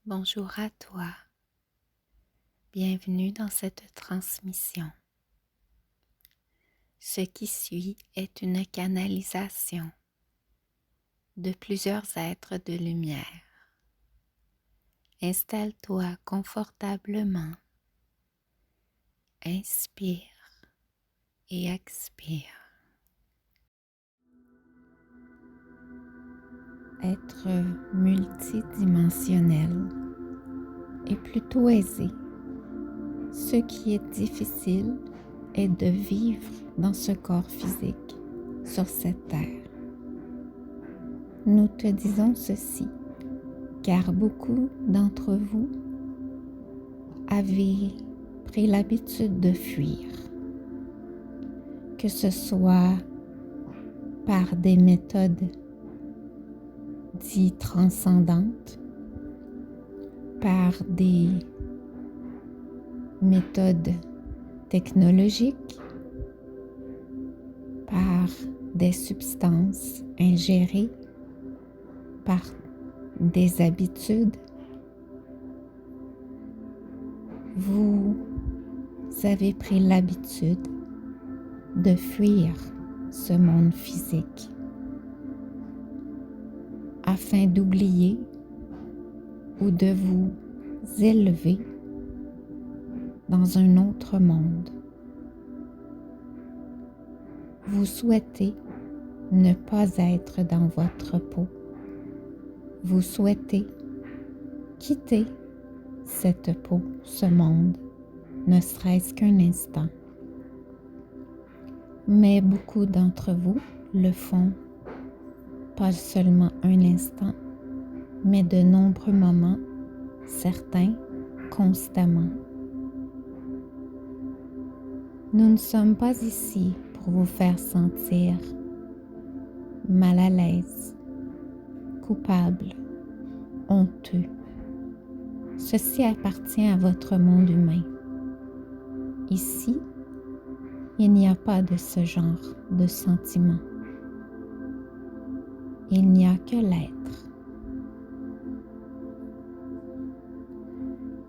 Bonjour à toi, bienvenue dans cette transmission. Ce qui suit est une canalisation de plusieurs êtres de lumière. Installe-toi confortablement, inspire et expire. Être multidimensionnel est plutôt aisé. Ce qui est difficile est de vivre dans ce corps physique, sur cette terre. Nous te disons ceci, car beaucoup d'entre vous avez pris l'habitude de fuir, que ce soit par des méthodes dites transcendantes, par des méthodes technologiques, par des substances ingérées, par des habitudes. Vous avez pris l'habitude de fuir ce monde physique afin d'oublier ou de vous élever dans un autre monde. Vous souhaitez ne pas être dans votre peau. Vous souhaitez quitter cette peau, ce monde, ne serait-ce qu'un instant. Mais beaucoup d'entre vous le font pas seulement un instant, mais de nombreux moments, certains constamment. Nous ne sommes pas ici pour vous faire sentir mal à l'aise, coupable, honteux. Ceci appartient à votre monde humain. Ici, il n'y a pas de ce genre de sentiment. Il n'y a que l'être.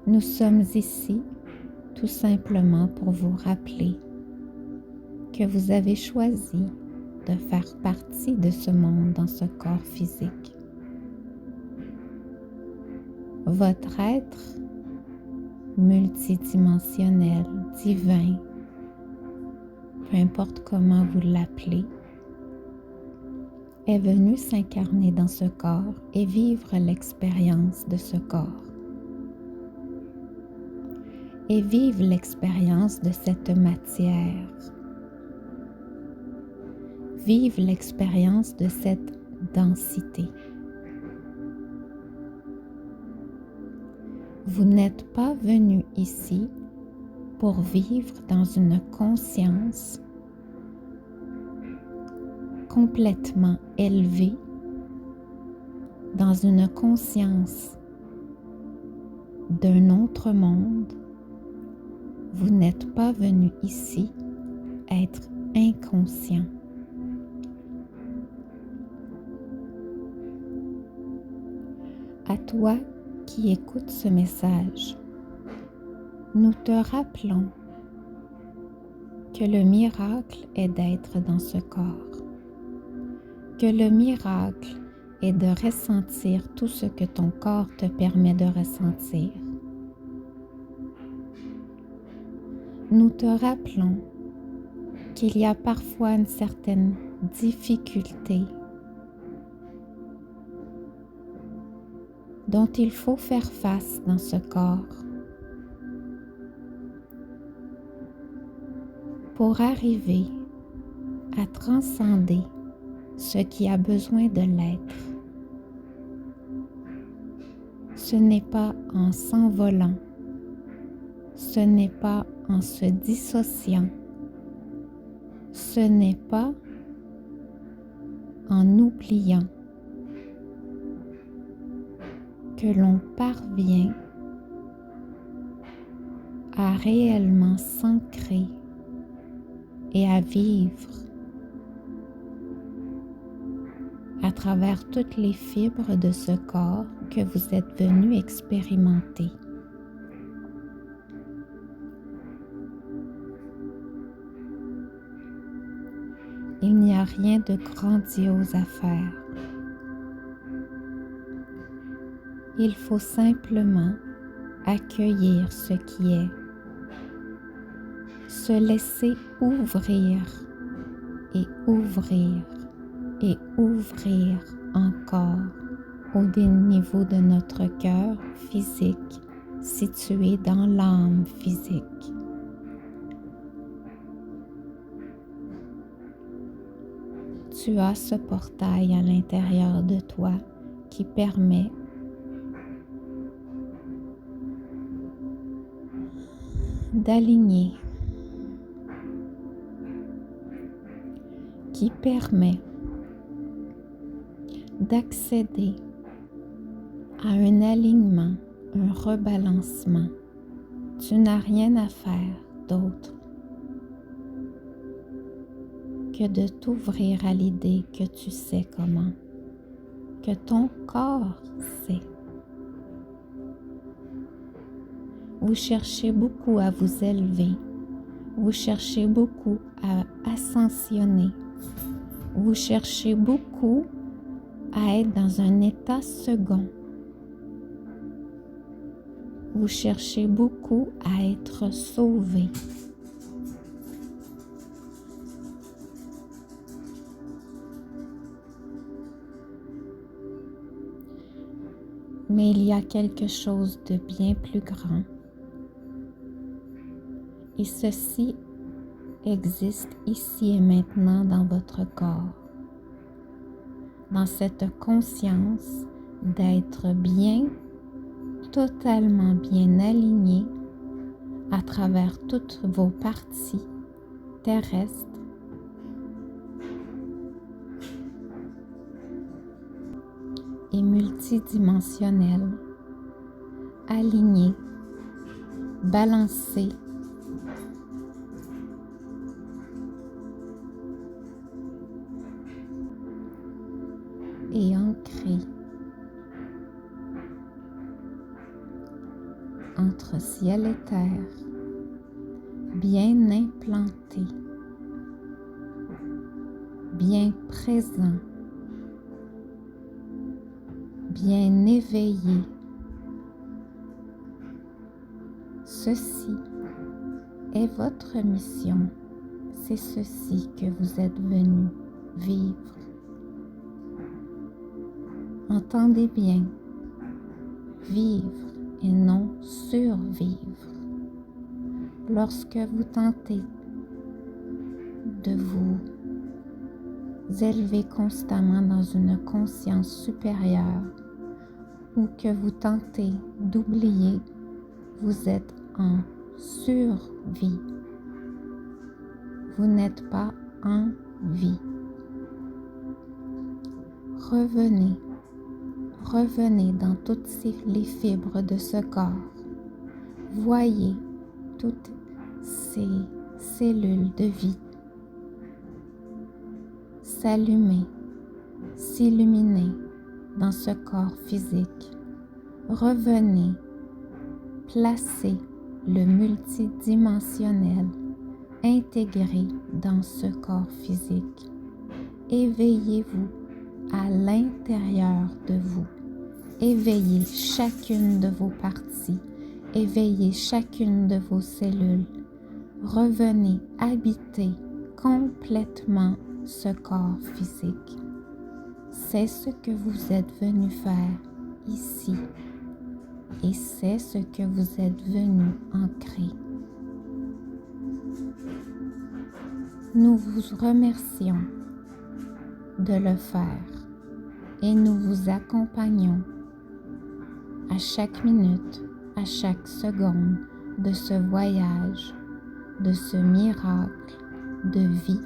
Nous sommes ici tout simplement pour vous rappeler que vous avez choisi de faire partie de ce monde dans ce corps physique. Votre être multidimensionnel, divin, peu importe comment vous l'appelez, est venu s'incarner dans ce corps et vivre l'expérience de ce corps. Et vivre l'expérience de cette matière. Vivre l'expérience de cette densité. Vous n'êtes pas venu ici pour vivre dans une conscience complètement élevée, dans une conscience d'un autre monde. Vous n'êtes pas venu ici être inconscient. À toi qui écoutes ce message, nous te rappelons que le miracle est d'être dans ce corps, que le miracle est de ressentir tout ce que ton corps te permet de ressentir. Nous te rappelons qu'il y a parfois une certaine difficulté dont il faut faire face dans ce corps pour arriver à transcender ce qui a besoin de l'être. Ce n'est pas en s'envolant, ce n'est pas en se dissociant, ce n'est pas en oubliant que l'on parvient à réellement s'ancrer et à vivre à travers toutes les fibres de ce corps que vous êtes venu expérimenter. Il n'y a rien de grandiose à faire. Il faut simplement accueillir ce qui est, se laisser ouvrir et ouvrir et ouvrir encore au niveau de notre cœur physique situé dans l'âme physique. Tu as ce portail à l'intérieur de toi qui permet d'aligner, qui permet d'accéder à un alignement, un rebalancement. Tu n'as rien à faire d'autre que de t'ouvrir à l'idée que tu sais comment, que ton corps sait. Vous cherchez beaucoup à vous élever, vous cherchez beaucoup à ascensionner, vous cherchez beaucoup à être dans un état second. Vous cherchez beaucoup à être sauvé. Mais il y a quelque chose de bien plus grand. Et ceci existe ici et maintenant dans votre corps. Dans cette conscience d'être bien, totalement bien aligné à travers toutes vos parties terrestres et multidimensionnelles, alignées, balancées, et ancrées entre ciel et terre, bien implanté, bien présent, bien éveillé. Ceci est votre mission, c'est ceci que vous êtes venu vivre. Entendez bien, vivre et non survivre. Lorsque vous tentez de vous élever constamment dans une conscience supérieure ou que vous tentez d'oublier, vous êtes en survie. Vous n'êtes pas en vie. Revenez dans toutes les fibres de ce corps. Voyez toutes ces cellules de vie s'allumer, s'illuminer dans ce corps physique. Revenez, placez le multidimensionnel intégré dans ce corps physique. Éveillez-vous à l'intérieur de vous. Éveillez chacune de vos parties. Éveillez chacune de vos cellules. Revenez habiter complètement ce corps physique. C'est ce que vous êtes venu faire ici et c'est ce que vous êtes venu ancrer. Nous vous remercions de le faire et nous vous accompagnons à chaque minute, à chaque seconde de ce voyage, de ce miracle de vie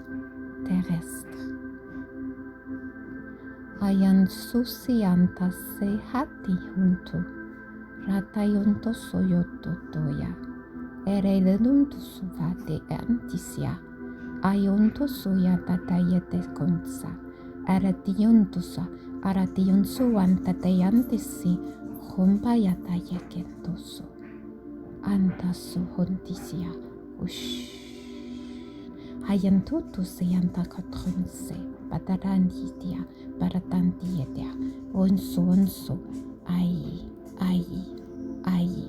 terrestre. Ayan susianta se hati huntu, ratayunto soyoto toya, ereduntu suvate antisia, ayunto suya tatayete konsa, aratiyuntusa, Aratiyunsu antatayantisi rumpayatayakentoso. Antasu hontisia ush. Hayantutu seyantakatronse pataranditia paratantietia onso aïe aïe aïe.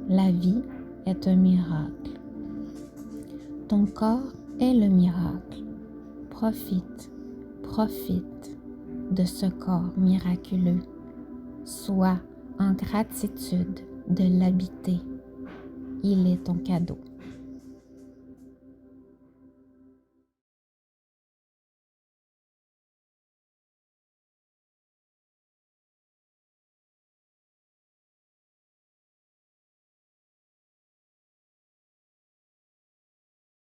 La vie est un miracle. Ton corps est le miracle. Profite de ce corps miraculeux. Sois en gratitude de l'habiter. Il est ton cadeau.